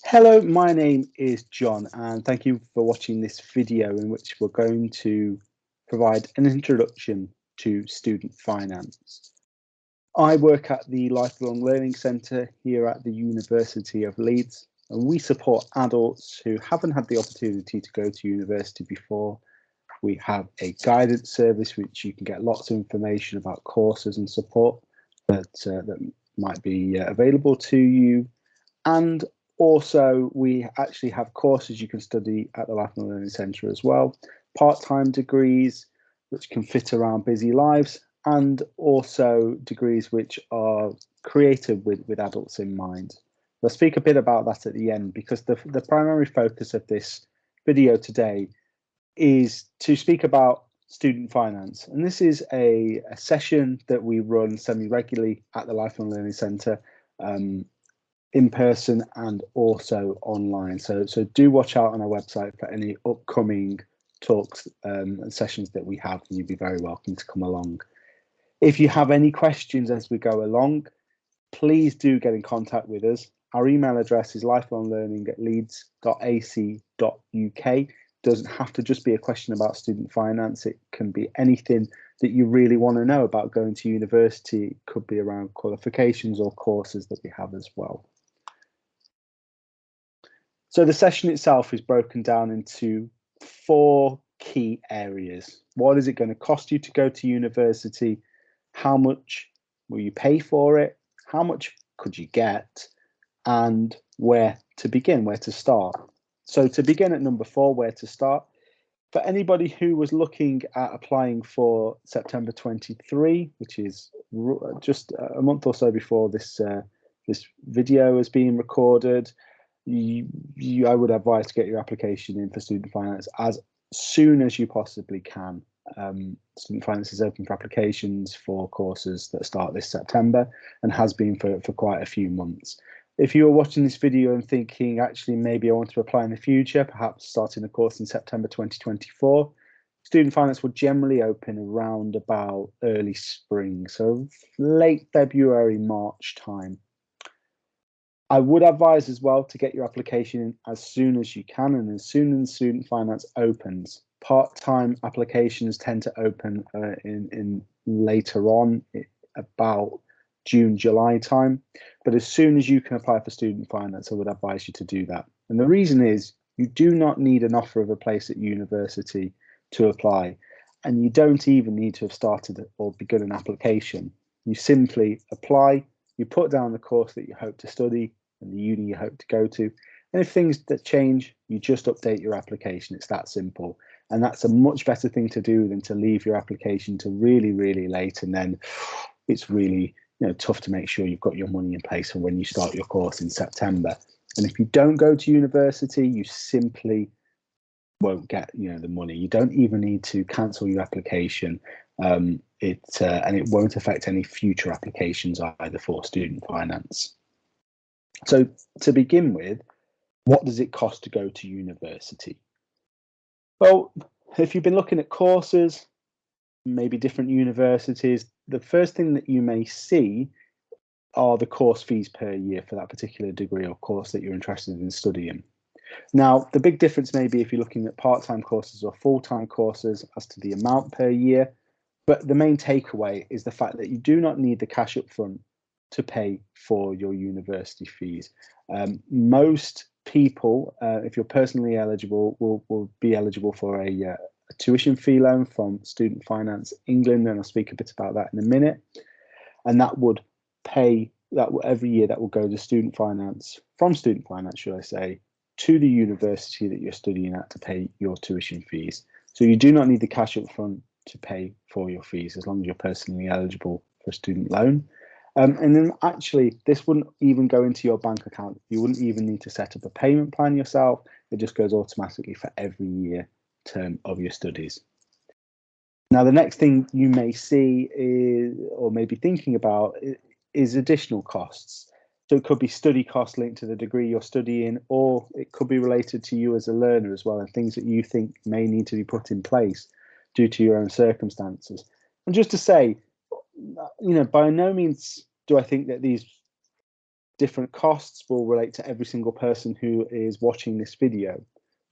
Hello, my name is John, and thank you for watching this video in which we're going to provide an introduction to student finance. I work at the Lifelong Learning Centre here at the University of Leeds, and we support adults who haven't had the opportunity to go to university before. We have a guidance service which you can get lots of information about courses and support that might be available to you. And also, we actually have courses you can study at the Lifelong Learning Centre as well, part-time degrees which can fit around busy lives, and also degrees which are created with adults in mind. I'll speak a bit about that at the end because the primary focus of this video today is to speak about student finance. And this is a session that we run semi-regularly at the Lifelong Learning Centre, in person and also online. So do watch out on our website for any upcoming talks and sessions that we have, and you'd be very welcome to come along. If you have any questions as we go along, please do get in contact with us. Our email address is lifelonglearning@leeds.ac.uk. Doesn't have to just be a question about student finance. It can be anything that you really want to know about going to university. It could be around qualifications or courses that we have as well. So the session itself is broken down into 4 key areas. What is it going to cost you to go to university? How much will you pay for it? How much could you get? And where to begin, where to start. So to begin at number 4, where to start. For anybody who was looking at applying for September 23, which is just a month or so before this video has been recorded, I would advise to get your application in for student finance as soon as you possibly can. Student finance is open for applications for courses that start this September and has been for quite a few months. If you're watching this video and thinking, actually, maybe I want to apply in the future, perhaps starting a course in September 2024, student finance will generally open around about early spring, so late February, March time. I would advise as well to get your application in as soon as you can, and as soon as student finance opens. Part-time applications tend to open in later on, about June, July time. But as soon as you can apply for student finance, I would advise you to do that. And the reason is you do not need an offer of a place at university to apply, and you don't even need to have started or begun an application. You simply apply, you put down the course that you hope to study and the uni you hope to go to. And if things that change, you just update your application. It's that simple. And that's a much better thing to do than to leave your application to really, really late. And then it's really tough to make sure you've got your money in place for when you start your course in September. And if you don't go to university, you simply won't get the money. You don't even need to cancel your application. And it won't affect any future applications either for student finance. So to begin with, what does it cost to go to university? Well, if you've been looking at courses, maybe different universities, the first thing that you may see are the course fees per year for that particular degree or course that you're interested in studying. Now, the big difference may be if you're looking at part-time courses or full-time courses as to the amount per year, but the main takeaway is the fact that you do not need the cash up front to pay for your university fees. Most people, if you're personally eligible, will be eligible for a tuition fee loan from Student Finance England, and I'll speak a bit about that in a minute. And that would pay that every year that will go to student finance, from student finance, should I say, to the university that you're studying at to pay your tuition fees. So you do not need the cash up front to pay for your fees as long as you're personally eligible for a student loan. And then actually, this wouldn't even go into your bank account. You wouldn't even need to set up a payment plan yourself. It just goes automatically for every year term of your studies. Now, the next thing you may see is, or maybe thinking about, is additional costs. So it could be study costs linked to the degree you're studying, or it could be related to you as a learner as well, and things that you think may need to be put in place due to your own circumstances. And just to say, by no means do I think that these different costs will relate to every single person who is watching this video,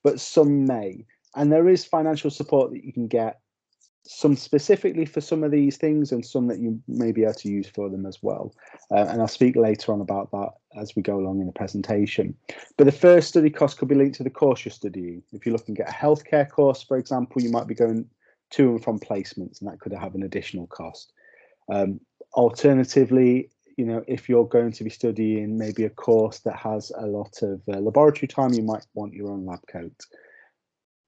but some may. And there is financial support that you can get, some specifically for some of these things and some that you may be able to use for them as well. And I'll speak later on about that as we go along in the presentation. But the first study cost could be linked to the course you're studying. If you're looking at a healthcare course, for example, you might be going to and from placements, and that could have an additional cost. Alternatively, you know, if you're going to be studying maybe a course that has a lot of laboratory time, you might want your own lab coat.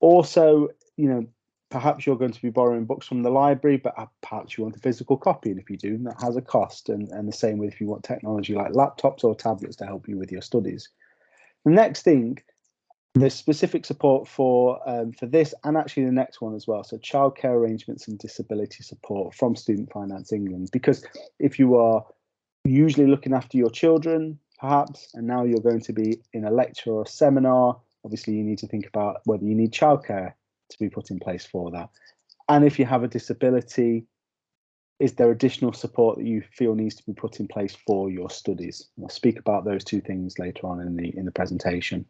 Also, you know, perhaps you're going to be borrowing books from the library, but perhaps you want a physical copy, and if you do, that has a cost. And the same with if you want technology like laptops or tablets to help you with your studies. The next thing, there's specific support for this, and actually the next one as well. So childcare arrangements and disability support from Student Finance England, because if you are usually looking after your children, perhaps, and now you're going to be in a lecture or a seminar, obviously you need to think about whether you need childcare to be put in place for that. And if you have a disability, is there additional support that you feel needs to be put in place for your studies? I'll speak about those two things later on in the presentation.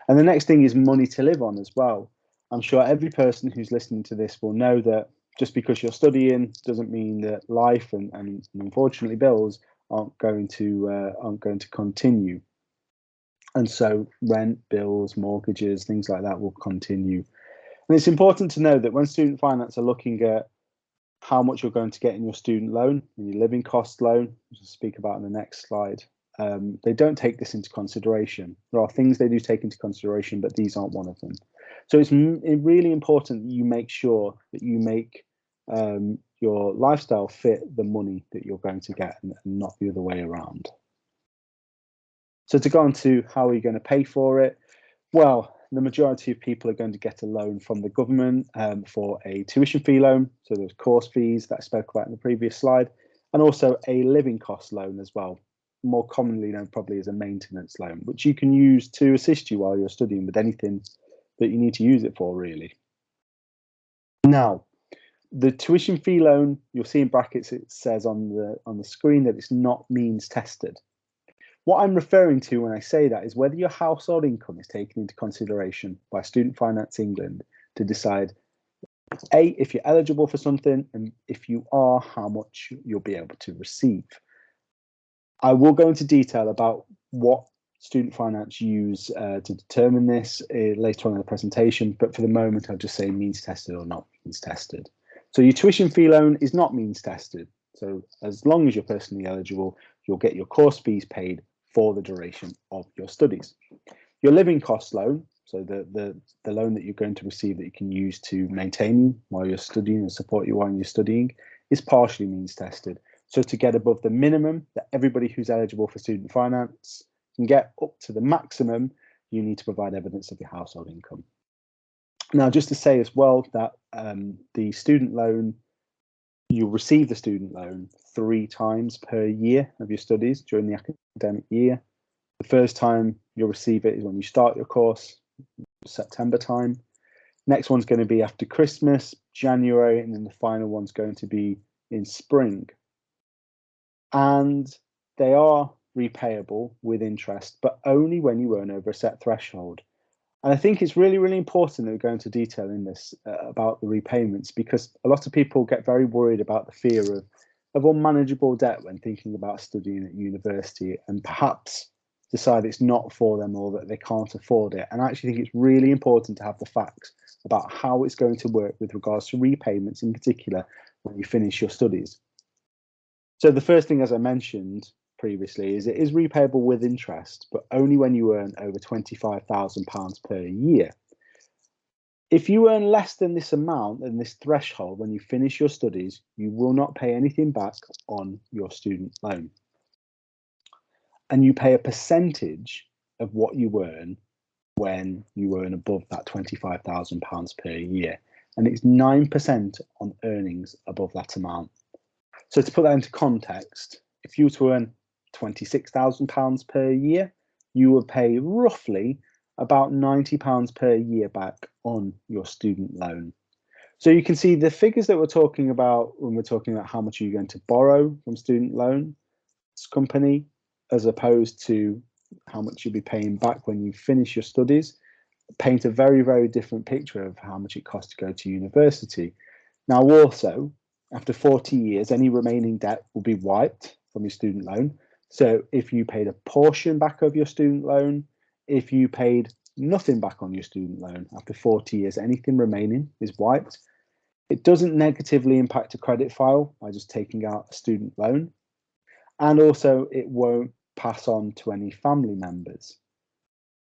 And the next thing is money to live on as well. I'm sure every person who's listening to this will know that just because you're studying doesn't mean that life and unfortunately bills aren't going to continue. And so rent, bills, mortgages, things like that will continue. And it's important to know that when Student Finance are looking at how much you're going to get in your student loan and your living cost loan, which I'll speak about in the next slide, they don't take this into consideration. There are things they do take into consideration, but these aren't one of them. So it's really important that you make sure that you make your lifestyle fit the money that you're going to get, and not the other way around. So to go on to how are you going to pay for it? Well, the majority of people are going to get a loan from the government for a tuition fee loan. So there's course fees that I spoke about in the previous slide, and also a living cost loan as well, more commonly known probably as a maintenance loan, which you can use to assist you while you're studying with anything that you need to use it for, really. Now, the tuition fee loan, you'll see in brackets, it says on the screen that it's not means tested. What I'm referring to when I say that is whether your household income is taken into consideration by Student Finance England to decide, A, if you're eligible for something, and if you are, how much you'll be able to receive. I will go into detail about what Student Finance use to determine this later on in the presentation, but for the moment, I'll just say means tested or not means tested. So your tuition fee loan is not means tested. So as long as you're personally eligible, you'll get your course fees paid for the duration of your studies. Your living cost loan, so the loan that you're going to receive that you can use to maintain you while you're studying and support you while you're studying, is partially means tested. So to get above the minimum that everybody who's eligible for student finance can get up to the maximum, you need to provide evidence of your household income. Now, just to say as well that the student loan, you'll receive the student loan 3 times per year of your studies during the academic year. The first time you'll receive it is when you start your course, September time. Next one's going to be after Christmas, January, and then the final one's going to be in spring. And they are repayable with interest, but only when you earn over a set threshold. And I think it's really, really important that we go into detail in this about the repayments, because a lot of people get very worried about the fear of unmanageable debt when thinking about studying at university, and perhaps decide it's not for them or that they can't afford it. And I actually think it's really important to have the facts about how it's going to work with regards to repayments in particular when you finish your studies. So the first thing, as I mentioned previously, is it is repayable with interest, but only when you earn over £25,000 per year. If you earn less than this amount, than this threshold, when you finish your studies, you will not pay anything back on your student loan. And you pay a percentage of what you earn when you earn above that £25,000 per year. And it's 9% on earnings above that amount. So to put that into context, if you were to earn £26,000 per year, you would pay roughly about £90 per year back on your student loan. So you can see the figures that we're talking about when we're talking about how much you're going to borrow from student loan company as opposed to how much you'll be paying back when you finish your studies, paint a very, very different picture of how much it costs to go to university. Now, also, after 40 years, any remaining debt will be wiped from your student loan. So if you paid a portion back of your student loan, if you paid nothing back on your student loan after 40 years, anything remaining is wiped. It doesn't negatively impact a credit file by just taking out a student loan. And also, it won't pass on to any family members.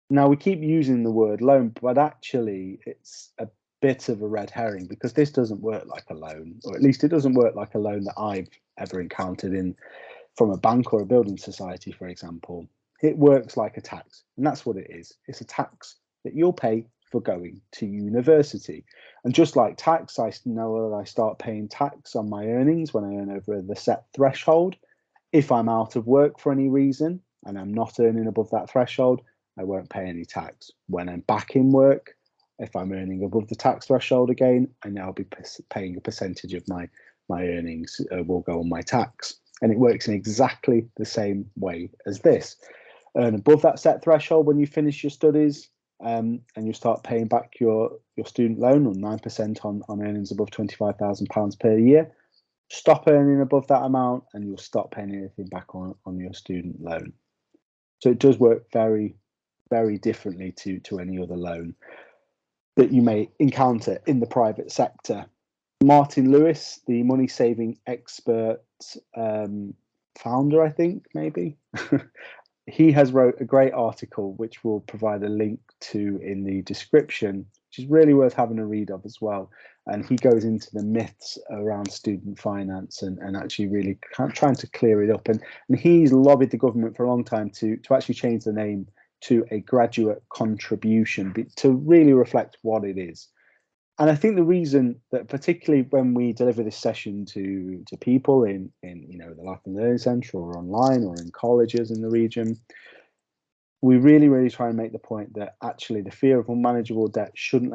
Now, we keep using the word loan, but actually it's a bit of a red herring, because this doesn't work like a loan, or at least it doesn't work like a loan that I've ever encountered from a bank or a building society, for example. It works like a tax, and that's what it is. It's a tax that you'll pay for going to university. And just like tax, I know that I start paying tax on my earnings when I earn over the set threshold. If I'm out of work for any reason and I'm not earning above that threshold, I won't pay any tax. When I'm back in work, if I'm earning above the tax threshold again, I now be paying a percentage of my earnings will go on my tax. And it works in exactly the same way as this. Earn above that set threshold when you finish your studies, and you start paying back your student loan on 9% on earnings above £25,000 per year. Stop earning above that amount and you'll stop paying anything back on your student loan. So it does work very, very differently to any other loan that you may encounter in the private sector. Martin Lewis, the money saving expert founder, I think, maybe, he has wrote a great article which we'll provide a link to in the description, which is really worth having a read of as well. And he goes into the myths around student finance and actually really trying to clear it up. And he's lobbied the government for a long time to actually change the name to a graduate contribution, to really reflect what it is. And I think the reason that, particularly when we deliver this session to people in the Life and Learning Centre or online or in colleges in the region, we really try and make the point that actually the fear of unmanageable debt shouldn't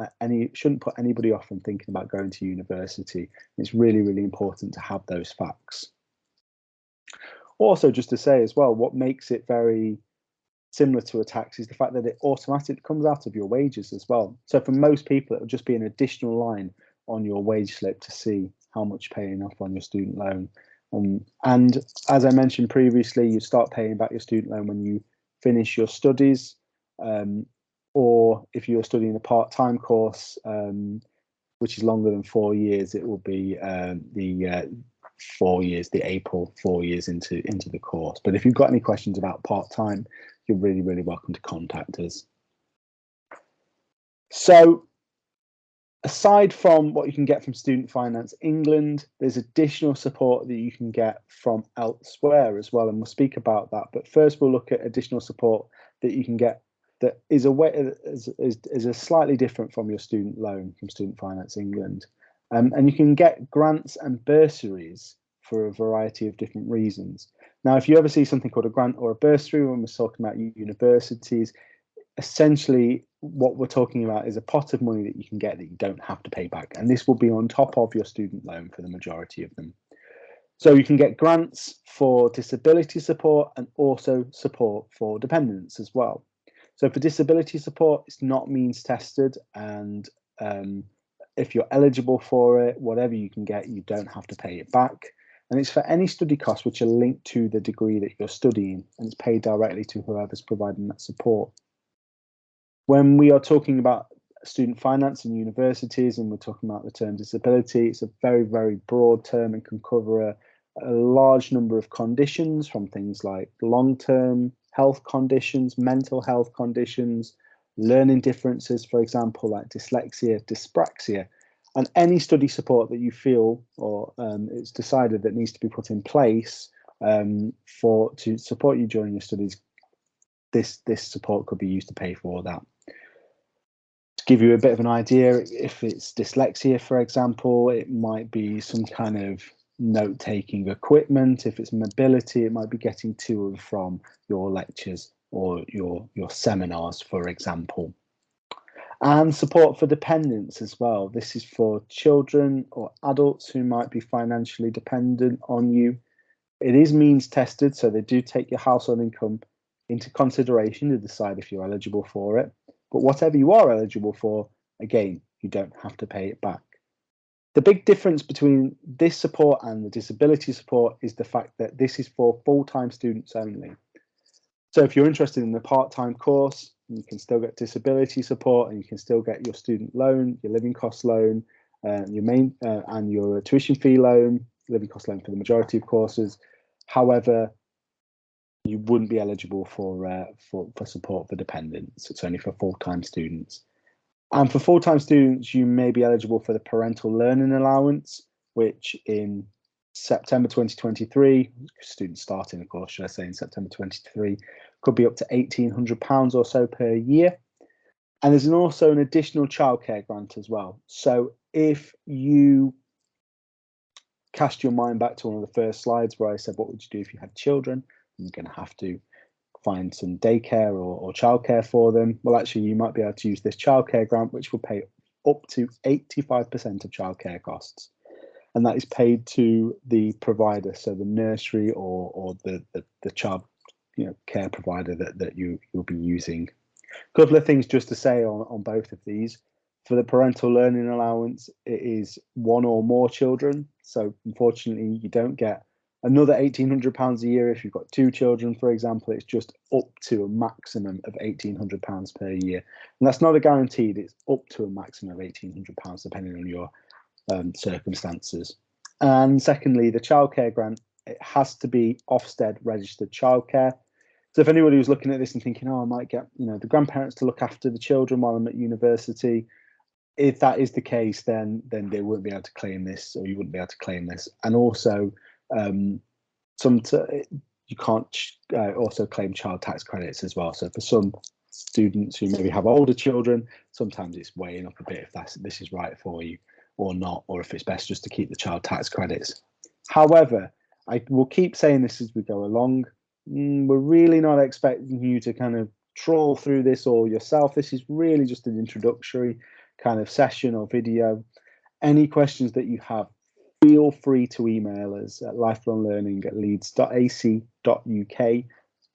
put anybody off from thinking about going to university. It's really important to have those facts. Also, just to say as well, what makes it very similar to a tax is the fact that it automatically comes out of your wages as well. So for most people, it will just be an additional line on your wage slip to see how much you're paying off on your student loan. And as I mentioned previously, you start paying back your student loan when you finish your studies, or if you're studying a part-time course, which is longer than 4 years, it will be the 4 years, the April 4 years into the course. But if you've got any questions about part-time, you're really welcome to contact us. So aside from what you can get from Student Finance England, there's additional support that you can get from elsewhere as well, and we'll speak about that. But first, we'll look at additional support that you can get that is slightly different from your student loan from Student Finance England. And you can get grants and bursaries for a variety of different reasons. Now, if you ever see something called a grant or a bursary when we're talking about universities, essentially what we're talking about is a pot of money that you can get that you don't have to pay back. And this will be on top of your student loan for the majority of them. So you can get grants for disability support and also support for dependents as well. So for disability support, it's not means tested, and if you're eligible for it, whatever you can get, you don't have to pay it back. And it's for any study costs which are linked to the degree that you're studying, and it's paid directly to whoever's providing that support. When we are talking about student finance in universities and we're talking about the term disability, it's a very broad term and can cover a large number of conditions, from things like long-term health conditions, mental health conditions, learning differences, for example, like dyslexia, dyspraxia, and any study support that you feel or it's decided that needs to be put in place to support you during your studies. This support could be used to pay for that. To give you a bit of an idea, if it's dyslexia, for example, it might be some kind of note-taking equipment. If it's mobility, it might be getting to and from your lectures or your seminars, for example. And support for dependents as well. This is for children or adults who might be financially dependent on you. It is means tested, so they do take your household income into consideration to decide if you're eligible for it. But whatever you are eligible for, again, you don't have to pay it back. The big difference between this support and the disability support is the fact that this is for full-time students only. So if you're interested in the part-time course, you can still get disability support, and you can still get your student loan, your living cost loan, your main and your tuition fee loan, living cost loan for the majority of courses. However, you wouldn't be eligible for support for dependents. It's only for full-time students. And for full-time students, you may be eligible for the parental learning allowance, which in September 2023, students starting, of course, should I say, in September 23, could be up to £1,800 or so per year. And there's also an additional childcare grant as well. So if you cast your mind back to one of the first slides where I said, what would you do if you had children? You're going to have to find some daycare or childcare for them. Well, actually, you might be able to use this childcare grant, which will pay up to 85% of childcare costs. And that is paid to the provider, so the nursery or the child care provider that you'll be using. A couple of things just to say on both of these. For the parental learning allowance, it is one or more children. So unfortunately, you don't get another £1,800 a year if you've got 2 children, for example. It's just up to a maximum of £1,800 per year. And that's not a guaranteed, it's up to a maximum of £1,800 depending on your circumstances. And secondly, the childcare grant, it has to be Ofsted registered childcare. So if anybody was looking at this and thinking, oh, I might get the grandparents to look after the children while I'm at university, if that is the case, then they wouldn't be able to claim this, or you wouldn't be able to claim this. And also, you can't also claim child tax credits as well. So for some students who maybe have older children, sometimes it's weighing up a bit if this is right for you or not, or if it's best just to keep the child tax credits. However, I will keep saying this as we go along. We're really not expecting you to kind of trawl through this all yourself. This is really just an introductory kind of session or video. Any questions that you have, feel free to email us at lifelonglearning@leeds.ac.uk,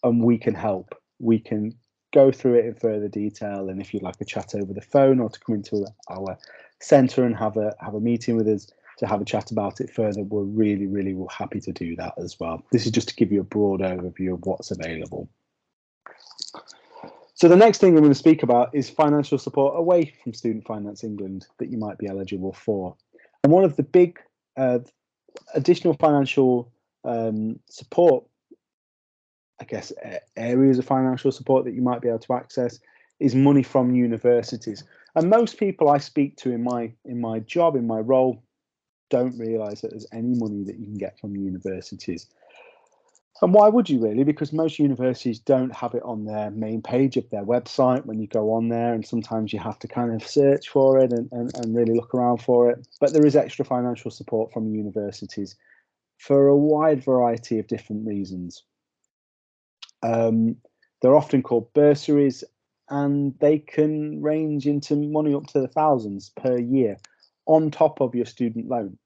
and we can help. We can go through it in further detail, and if you'd like a chat over the phone or to come into our centre and have a meeting with us to have a chat about it further, we're really happy to do that as well. This is just to give you a broad overview of what's available. So the next thing I'm going to speak about is financial support away from Student Finance England that you might be eligible for. And one of the big additional financial support, I guess, areas of financial support that you might be able to access is money from universities. And most people I speak to in my job, in my role, don't realise that there's any money that you can get from universities. And why would you really? Because most universities don't have it on their main page of their website when you go on there, and sometimes you have to kind of search for it and really look around for it. But there is extra financial support from universities for a wide variety of different reasons. They're often called bursaries, and they can range into money up to the thousands per year on top of your student loan.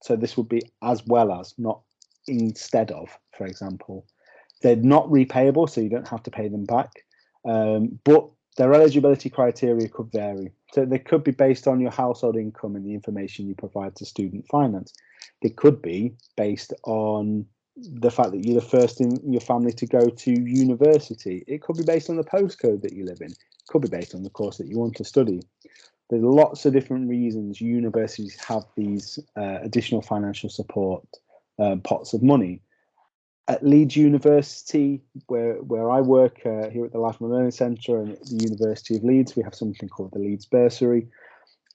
So this would be as well as, not instead of, for example. They're not repayable, so you don't have to pay them back, but their eligibility criteria could vary. So they could be based on your household income and the information you provide to Student Finance. They could be based on the fact that you're the first in your family to go to university. It could be based on the postcode that you live in. It could be based on the course that you want to study. There's lots of different reasons universities have these additional financial support pots of money. At Leeds University, where I work here at the Lifelong Learning Centre and at the University of Leeds, we have something called the Leeds Bursary,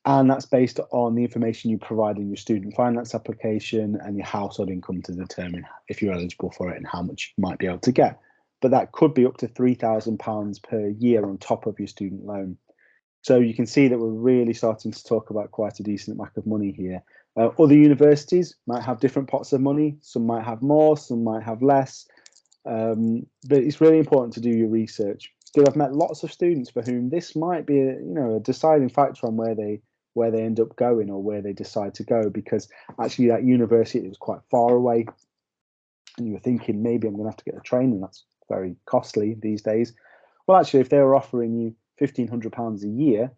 and that's based on the information you provide in your student finance application and your household income to determine if you're eligible for it and how much you might be able to get. But that could be up to £3,000 per year on top of your student loan. So you can see that we're really starting to talk about quite a decent whack of money here. Other universities might have different pots of money. Some might have more, some might have less. But it's really important to do your research, because I've met lots of students for whom this might be a deciding factor on where they end up going or where they decide to go, because actually that university is quite far away. and you were thinking maybe I'm going to have to get a train, and that's very costly these days. Well, actually, if they were offering you £1,500 a year,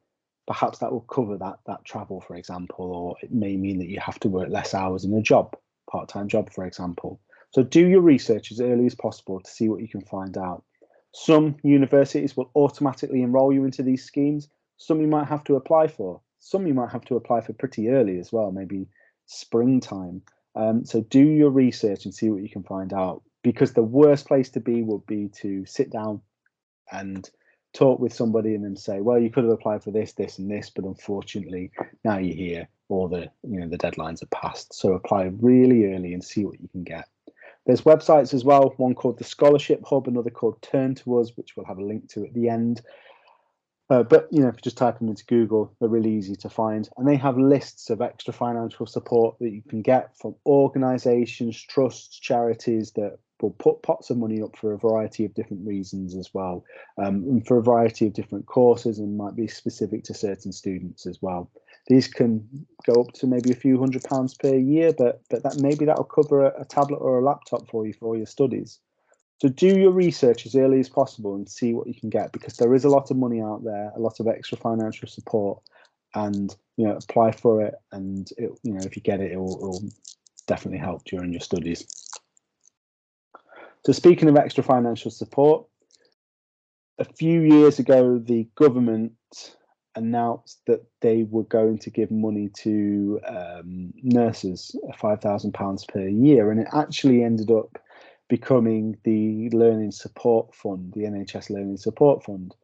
perhaps that will cover that travel, for example, or it may mean that you have to work less hours in a job, part-time job, for example. So do your research as early as possible to see what you can find out. Some universities will automatically enroll you into these schemes. Some you might have to apply for. Some you might have to apply for pretty early as well, maybe springtime. So do your research and see what you can find out, because the worst place to be would be to sit down and talk with somebody and then say, well, you could have applied for this, this, and this, but unfortunately now you're here, or the deadlines are passed. So apply really early and see what you can get. There's websites as well, one called the Scholarship Hub, another called Turn to Us, which we'll have a link to at the end. But if you just type them into Google, they're really easy to find, and they have lists of extra financial support that you can get from organisations, trusts, charities that will put pots of money up for a variety of different reasons as well, and for a variety of different courses, and might be specific to certain students as well. These can go up to maybe a few £100s per year, but maybe that'll cover a tablet or a laptop for you for all your studies. So do your research as early as possible and see what you can get, because there is a lot of money out there, a lot of extra financial support, and apply for it. And if you get it, it will definitely help during your studies. So speaking of extra financial support, a few years ago, the government announced that they were going to give money to nurses, £5,000 per year, and it actually ended up becoming the Learning Support Fund, the NHS Learning Support Fund,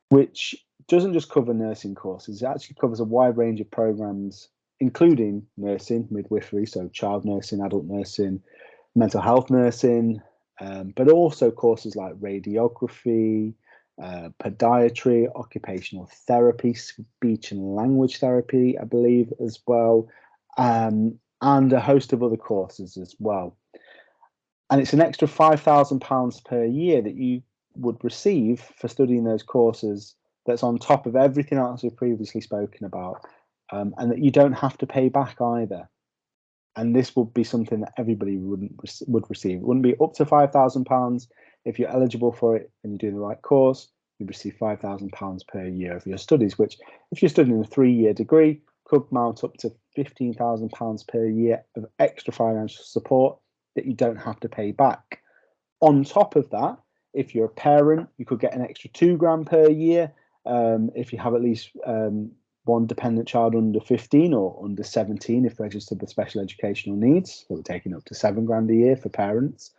which doesn't just cover nursing courses, it actually covers a wide range of programs, including nursing, midwifery, so child nursing, adult nursing, mental health nursing, but also courses like radiography, podiatry, occupational therapy, speech and language therapy, I believe, as well, and a host of other courses as well. And it's an extra £5,000 per year that you would receive for studying those courses, that's on top of everything else we've previously spoken about, and that you don't have to pay back either. And this would be something that everybody would receive. It wouldn't be up to £5,000. If you're eligible for it and you're doing the right course, you receive £5,000 per year of your studies, which, if you're studying a 3-year degree, could mount up to £15,000 per year of extra financial support that you don't have to pay back. On top of that, if you're a parent, you could get an extra £2,000 per year if you have at least one dependent child under 15 or under 17 if registered with special educational needs. So we're taking up to £7,000 a year for parents.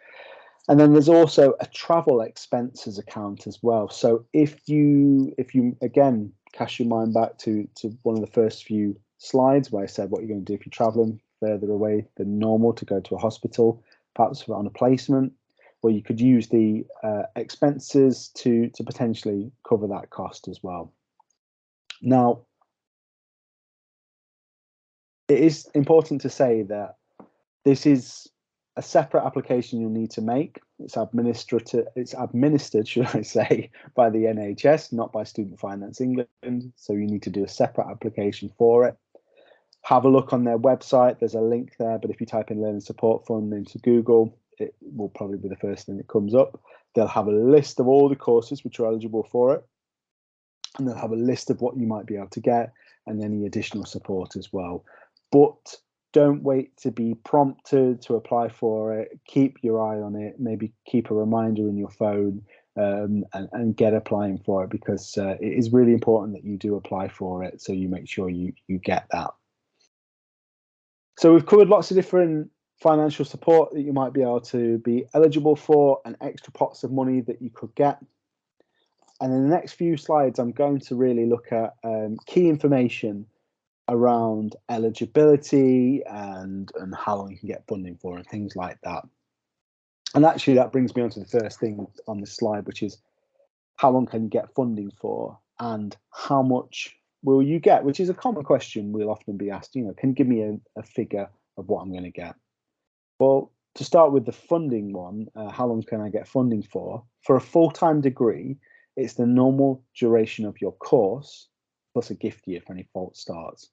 And then there's also a travel expenses account as well. So if you again cast your mind back to one of the first few slides where I said what you're going to do if you're traveling further away than normal to go to a hospital, perhaps on a placement, well, you could use the expenses to potentially cover that cost as well. Now, it is important to say that this is a separate application you'll need to make. It's administered, should I say, by the NHS, not by Student Finance England. So you need to do a separate application for it. Have a look on their website. There's a link there, but if you type in Learning Support Fund into Google, it will probably be the first thing that comes up. They'll have a list of all the courses which are eligible for it, and they'll have a list of what you might be able to get and any additional support as well. But don't wait to be prompted to apply for it. Keep your eye on it. Maybe keep a reminder in your phone and get applying for it, because it is really important that you do apply for it, so you make sure you get that. So we've covered lots of different financial support that you might be able to be eligible for, and extra pots of money that you could get. And in the next few slides, I'm going to really look at key information around eligibility and how long you can get funding for and things like that. And actually that brings me on to the first thing on this slide, which is how long can you get funding for and how much will you get, which is a common question we'll often be asked, can you give me a figure of what I'm going to get? Well, to start with the funding one, how long can I get funding for? For a full-time degree, it's the normal duration of your course plus a gift year for any false starts.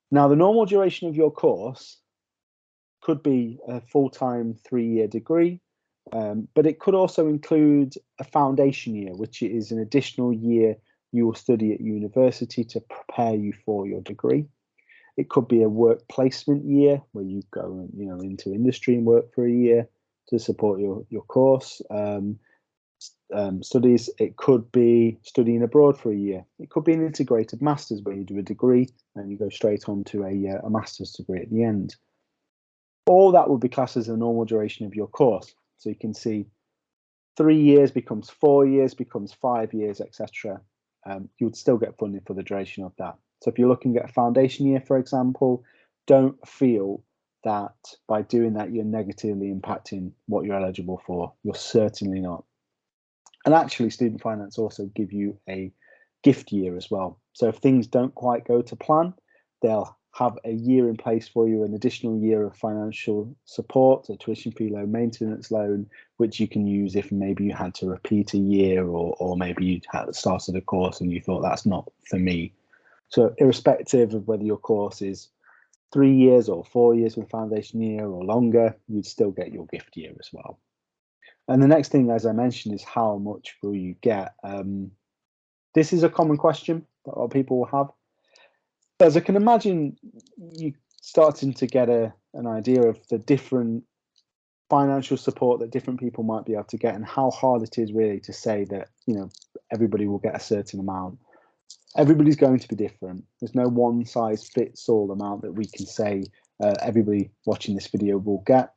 Now, the normal duration of your course could be a full-time 3-year degree, but it could also include a foundation year, which is an additional year you will study at university to prepare you for your degree. It could be a work placement year where you go, into industry and work for a year to support your course studies. It could be studying abroad for a year. It could be an integrated master's where you do a degree and you go straight on to a master's degree at the end. All that would be classed as the normal duration of your course. So you can see 3 years becomes 4 years, becomes 5 years, etc. You would still get funding for the duration of that. So if you're looking at a foundation year, for example, don't feel that by doing that you're negatively impacting what you're eligible for. You're certainly not. And actually, student finance also give you a gift year as well. So if things don't quite go to plan, they'll have a year in place for you, an additional year of financial support, a tuition fee loan, maintenance loan, which you can use if maybe you had to repeat a year, or maybe you had started a course and you thought that's not for me. So irrespective of whether your course is 3 years or 4 years with foundation year or longer, you'd still get your gift year as well. And the next thing, as I mentioned, is how much will you get? This is a common question that a lot of people will have. As I can imagine, you starting to get an idea of the different financial support that different people might be able to get and how hard it is really to say that, everybody will get a certain amount. Everybody's going to be different. There's no one size fits all amount that we can say everybody watching this video will get.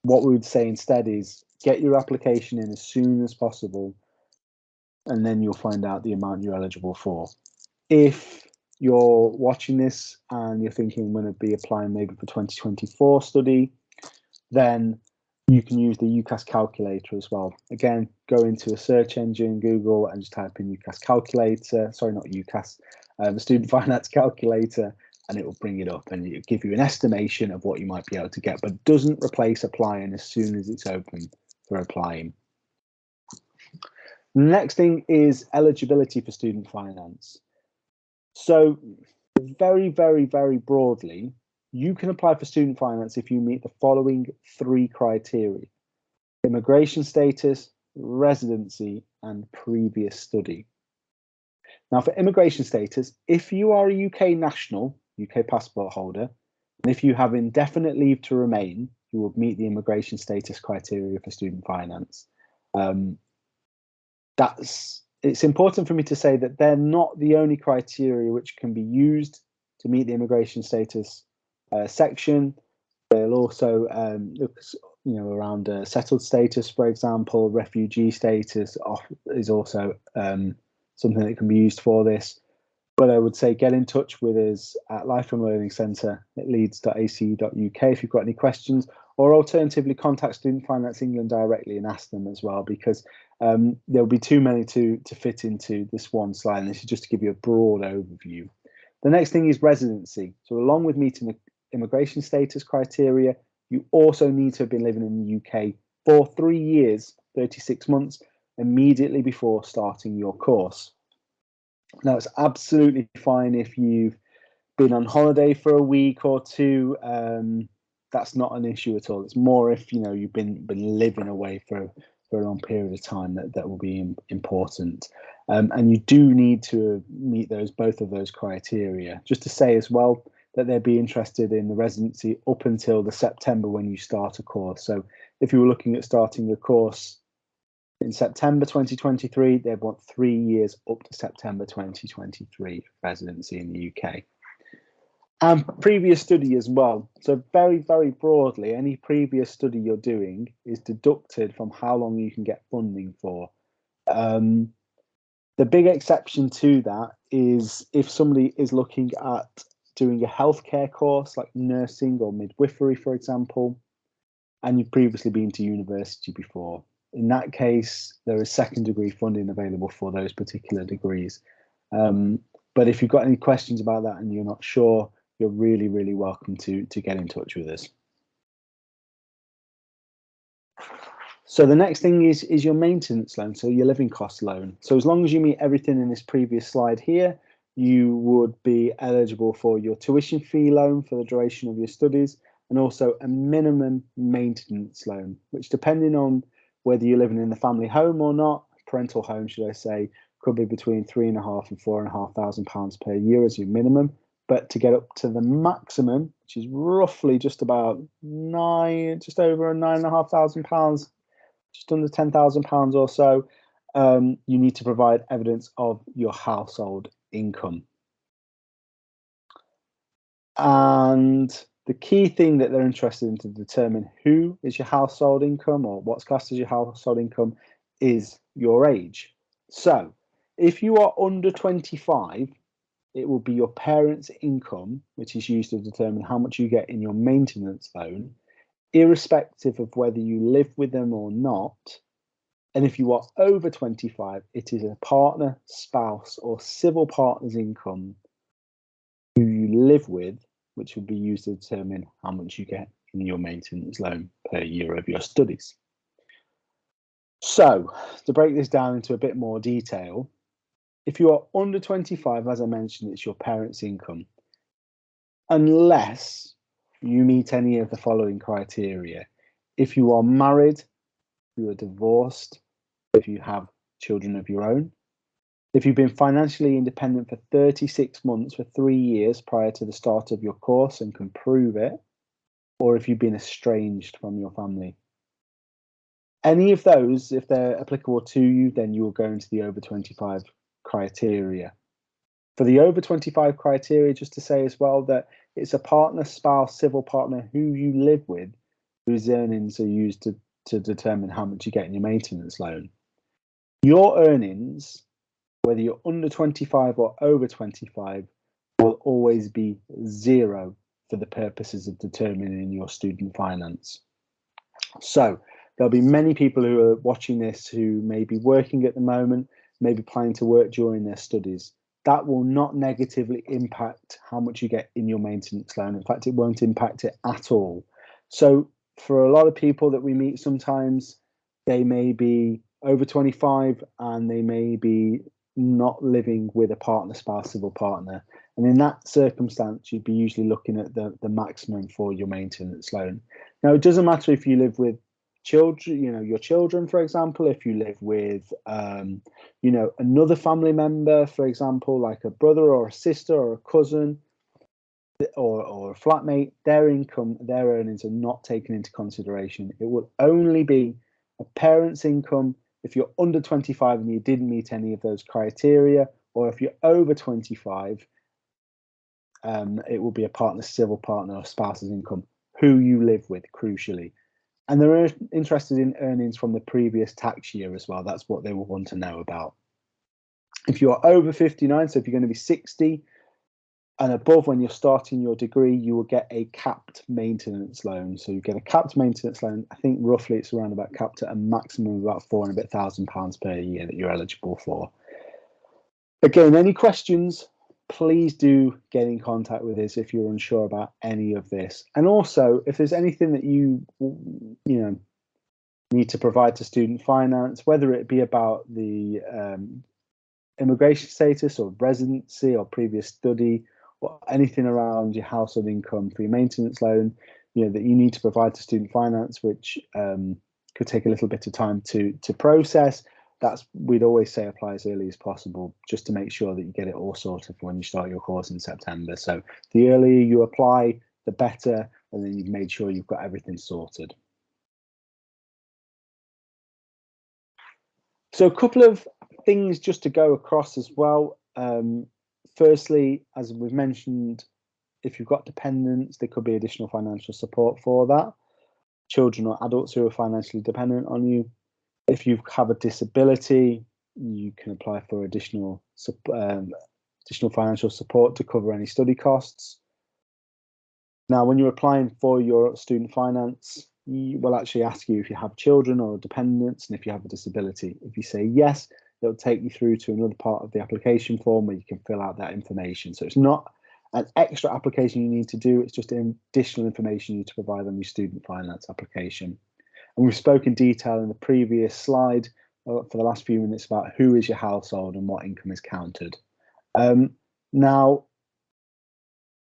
What we would say instead is get your application in as soon as possible, and then you'll find out the amount you're eligible for. If you're watching this and you're thinking I'm going to be applying maybe for 2024 study, then you can use the UCAS calculator as well. Again, go into a search engine, Google, and just type in UCAS calculator. Sorry, not UCAS, the student finance calculator, and it will bring it up and it'll give you an estimation of what you might be able to get, but doesn't replace applying as soon as it's open for applying. The next thing is eligibility for student finance. So very, very, very broadly, you can apply for student finance if you meet the following 3 criteria: immigration status, residency, and previous study. Now, for immigration status, if you are a UK national, UK passport holder, and if you have indefinite leave to remain, you will meet the immigration status criteria for student finance. It's important for me to say that they're not the only criteria which can be used to meet the immigration status section. They'll also look, around settled status, for example. Refugee status is also something that can be used for this. But I would say get in touch with us at Lifelong Learning Centre at leeds.ac.uk if you've got any questions, or alternatively contact Student Finance England directly and ask them as well, because there'll be too many to fit into this one slide, and this is just to give you a broad overview. The next thing is residency. So along with meeting the immigration status criteria, you also need to have been living in the UK for 3 years, 36 months, immediately before starting your course. Now, it's absolutely fine if you've been on holiday for a week or two. That's not an issue at all. It's more if you've been living away for a long period of time that will be important. And you do need to meet both of those criteria. Just to say as well that they'd be interested in the residency up until the September when you start a course. So if you were looking at starting a course in September 2023, they'd want 3 years up to September 2023 residency in the UK. And previous study as well. So very, very broadly, any previous study you're doing is deducted from how long you can get funding for. The big exception to that is if somebody is looking at doing a healthcare course like nursing or midwifery, for example, and you've previously been to university before. In that case, there is second degree funding available for those particular degrees. But if you've got any questions about that and you're not sure, you're really, really welcome to get in touch with us. So the next thing is your maintenance loan, so your living cost loan. So as long as you meet everything in this previous slide here, you would be eligible for your tuition fee loan for the duration of your studies, and also a minimum maintenance loan, which, depending on whether you're living in the family home or not, parental home, should I say, could be between £3,500 and £4,500 per year as your minimum. But to get up to the maximum, which is roughly just about just over £9,500, just under £10,000 or so, you need to provide evidence of your household income. And the key thing that they're interested in to determine who is your household income, or what's classed as your household income, is your age. So if you are under 25, it will be your parents' income, which is used to determine how much you get in your maintenance loan, irrespective of whether you live with them or not. And if you are over 25, it is a partner, spouse, or civil partner's income who you live with, which will be used to determine how much you get in your maintenance loan per year of your studies. So, to break this down into a bit more detail, if you are under 25, as I mentioned, it's your parents' income, unless you meet any of the following criteria. If you are married, if you are divorced, if you have children of your own, if you've been financially independent for 36 months for 3 years prior to the start of your course and can prove it, or if you've been estranged from your family. Any of those, if they're applicable to you, then you will go into the over 25 criteria. For the over 25 criteria, just to say as well that it's a partner, spouse, civil partner who you live with, whose earnings are used to determine how much you get in your maintenance loan. Your earnings, whether you're under 25 or over 25, will always be zero for the purposes of determining your student finance. So there'll be many people who are watching this who may be working at the moment, may be planning to work during their studies. That will not negatively impact how much you get in your maintenance loan. In fact, it won't impact it at all. So for a lot of people that we meet, sometimes they may be over 25 and they may be not living with a partner, spouse, civil partner. And in that circumstance, you'd be usually looking at the maximum for your maintenance loan. Now, it doesn't matter if you live with children, your children, for example, if you live with, another family member, for example, like a brother or a sister or a cousin or a flatmate, their income, their earnings are not taken into consideration. It will only be a parent's income if you're under 25 and you didn't meet any of those criteria, or if you're over 25, it will be a partner, civil partner, or spouse's income, who you live with, crucially. And they're interested in earnings from the previous tax year as well. That's what they will want to know about. If you are over 59, so if you're going to be 60 and above when you're starting your degree, you will get a capped maintenance loan. So you get a capped maintenance loan. I think roughly it's around about capped at a maximum of about £4,000 per year that you're eligible for. Again, any questions, please do get in contact with us if you're unsure about any of this. And also, if there's anything that you need to provide to student finance, whether it be about the immigration status or residency or previous study, or anything around your household income for your maintenance loan, that you need to provide to student finance, which could take a little bit of time to process, we'd always say apply as early as possible, just to make sure that you get it all sorted for when you start your course in September. So the earlier you apply, the better, and then you've made sure you've got everything sorted. So a couple of things just to go across as well. Firstly, as we've mentioned, if you've got dependents, there could be additional financial support for that. Children or adults who are financially dependent on you. If you have a disability, you can apply for additional financial support to cover any study costs. Now, when you're applying for your student finance, we will actually ask you if you have children or dependents and if you have a disability. If you say yes, it'll take you through to another part of the application form where you can fill out that information. So it's not an extra application you need to do, it's just additional information you need to provide on your student finance application. And we've spoken in detail in the previous slide for the last few minutes about who is your household and what income is counted. Now,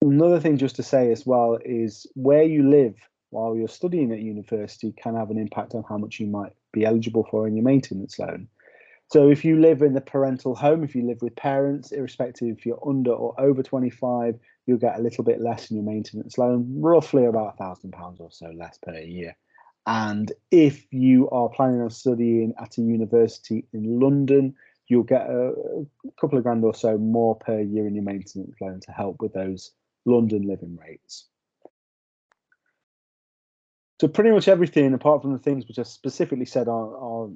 Another thing just to say as well is where you live while you're studying at university can have an impact on how much you might be eligible for in your maintenance loan. So if you live in the parental home, if you live with parents, irrespective if you're under or over 25, you'll get a little bit less in your maintenance loan, roughly about £1,000 or so less per year. And if you are planning on studying at a university in London, you'll get a couple of grand or so more per year in your maintenance loan to help with those London living rates. So pretty much everything, apart from the things which are specifically said are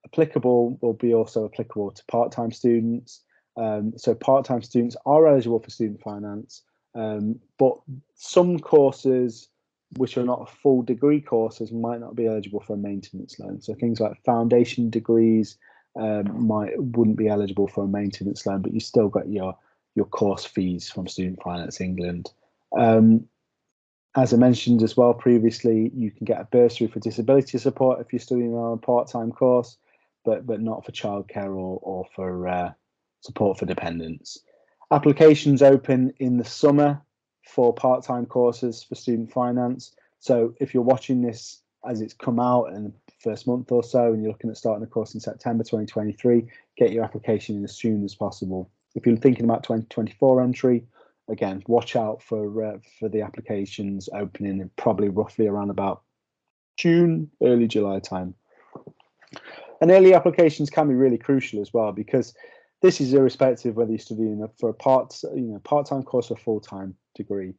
applicable, will be also applicable to part-time students. So part-time students are eligible for student finance, but some courses which are not full degree courses might not be eligible for a maintenance loan. So things like foundation degrees wouldn't be eligible for a maintenance loan, but you still got your course fees from Student Finance England. As I mentioned as well previously, you can get a bursary for disability support if you're studying on a part-time course, but not for childcare or for support for dependents. Applications open in the summer for part-time courses for student finance. So if you're watching this as it's come out in the first month or so and you're looking at starting a course in September 2023, get your application in as soon as possible. If you're thinking about 2024 entry, again, watch out for the applications opening in probably roughly around about June, early July time. And early applications can be really crucial as well, because this is irrespective whether you're studying for a part-time course or full-time degree.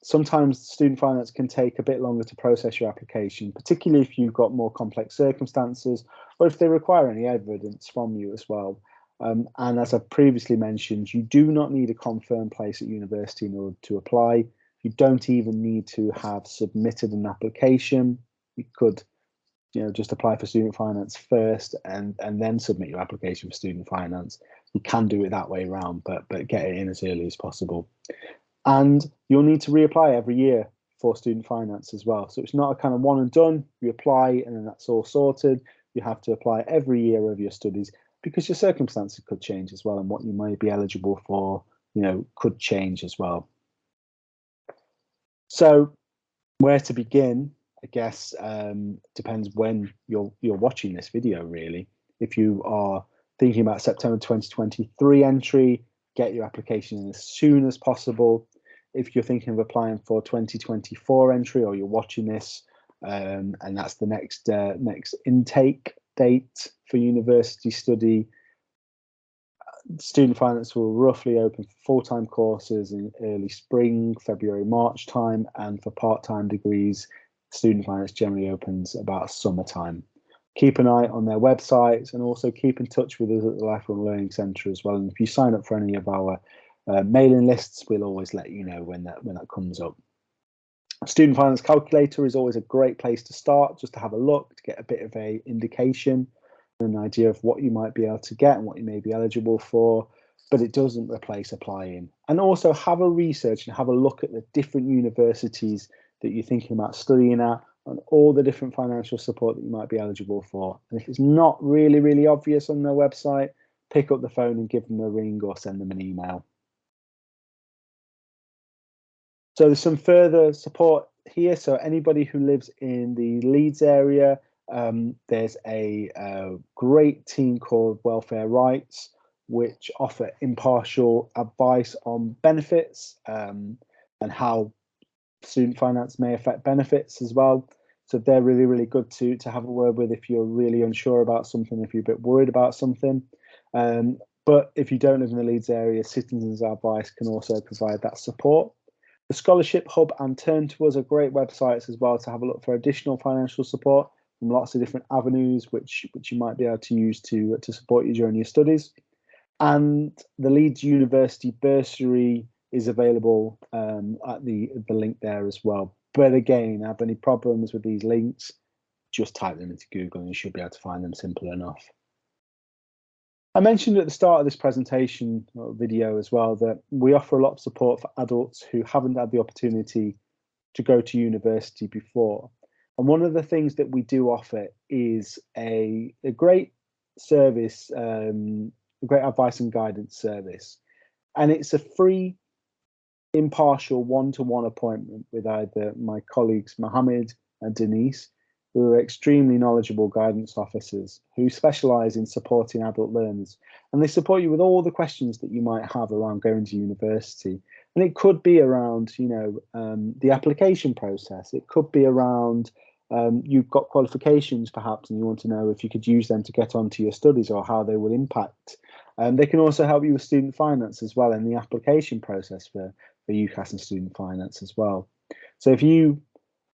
Sometimes student finance can take a bit longer to process your application, particularly if you've got more complex circumstances or if they require any evidence from you as well. And as I previously mentioned, you do not need a confirmed place at university in order to apply. You don't even need to have submitted an application. You could, just apply for student finance first and then submit your application for student finance. You can do it that way around, but get it in as early as possible. And you'll need to reapply every year for student finance as well. So it's not a kind of one and done. You apply and then that's all sorted. You have to apply every year of your studies, because your circumstances could change as well, and what you may be eligible for, could change as well. So where to begin, I guess, depends when you're watching this video, really. If you are thinking about September 2023 entry, get your application in as soon as possible. If you're thinking of applying for 2024 entry, or you're watching this and that's the next intake date for university study, student finance will roughly open for full-time courses in early spring, February, March time, and for part-time degrees, student finance generally opens about summertime. Keep an eye on their websites and also keep in touch with us at the Lifelong Learning Centre as well. And if you sign up for any of our mailing lists, we'll always let you know when that comes up. Student Finance Calculator is always a great place to start, just to have a look, to get a bit of a indication and an idea of what you might be able to get and what you may be eligible for, but it doesn't replace applying. And also have a research and have a look at the different universities that you're thinking about studying at and all the different financial support that you might be eligible for. And if it's not really, really obvious on their website, pick up the phone and give them a ring or send them an email. So there's some further support here. So anybody who lives in the Leeds area, there's a great team called Welfare Rights, which offer impartial advice on benefits and how student finance may affect benefits as well. So they're really, really good to have a word with if you're really unsure about something, if you're a bit worried about something. But if you don't live in the Leeds area, Citizens Advice can also provide that support. The Scholarship Hub and Turn to Us are great websites as well to have a look for additional financial support from lots of different avenues which you might be able to use to support you during your studies. And the Leeds University Bursary is available at the link there as well. But again, have any problems with these links, just type them into Google and you should be able to find them simple enough. I mentioned at the start of this presentation video as well that we offer a lot of support for adults who haven't had the opportunity to go to university before. And one of the things that we do offer is a great service, a great advice and guidance service. And it's a free impartial one-to-one appointment with either my colleagues Mohammed and Denise, who are extremely knowledgeable guidance officers who specialise in supporting adult learners. And they support you with all the questions that you might have around going to university. And it could be around, the application process. It could be around you've got qualifications perhaps, and you want to know if you could use them to get onto your studies or how they will impact. They can also help you with student finance as well in the application process for UCAS and student finance as well. So if you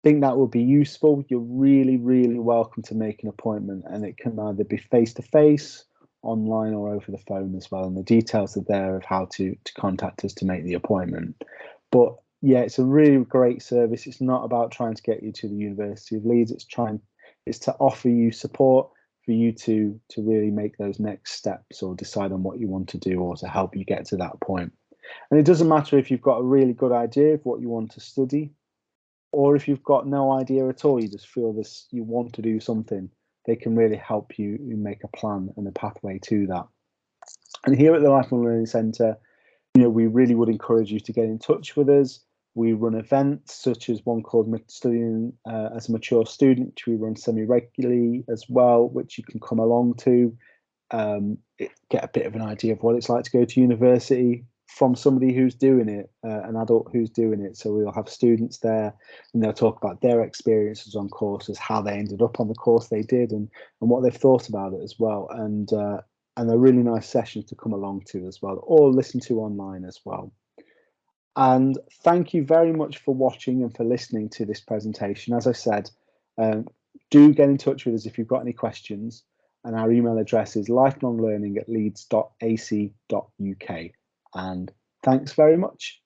think that will be useful, you're really, really welcome to make an appointment, and it can either be face-to-face, online, or over the phone as well. And the details are there of how to contact us to make the appointment. But yeah, it's a really great service. It's not about trying to get you to the University of Leeds. It's to offer you support for you to really make those next steps or decide on what you want to do, or to help you get to that point. And it doesn't matter if you've got a really good idea of what you want to study, or if you've got no idea at all, you just feel you want to do something. They can really help you make a plan and a pathway to that. And here at the Lifelong Learning Centre, we really would encourage you to get in touch with us. We run events such as one called Studying as a Mature Student, which we run semi-regularly as well, which you can come along to, get a bit of an idea of what it's like to go to university from somebody who's doing it, an adult who's doing it. So we'll have students there, and they'll talk about their experiences on courses, how they ended up on the course they did, and what they've thought about it as well. And they're really nice sessions to come along to as well, or listen to online as well. And thank you very much for watching and for listening to this presentation. As I said, do get in touch with us if you've got any questions, and our email address is lifelonglearning@leeds.ac.uk. And thanks very much.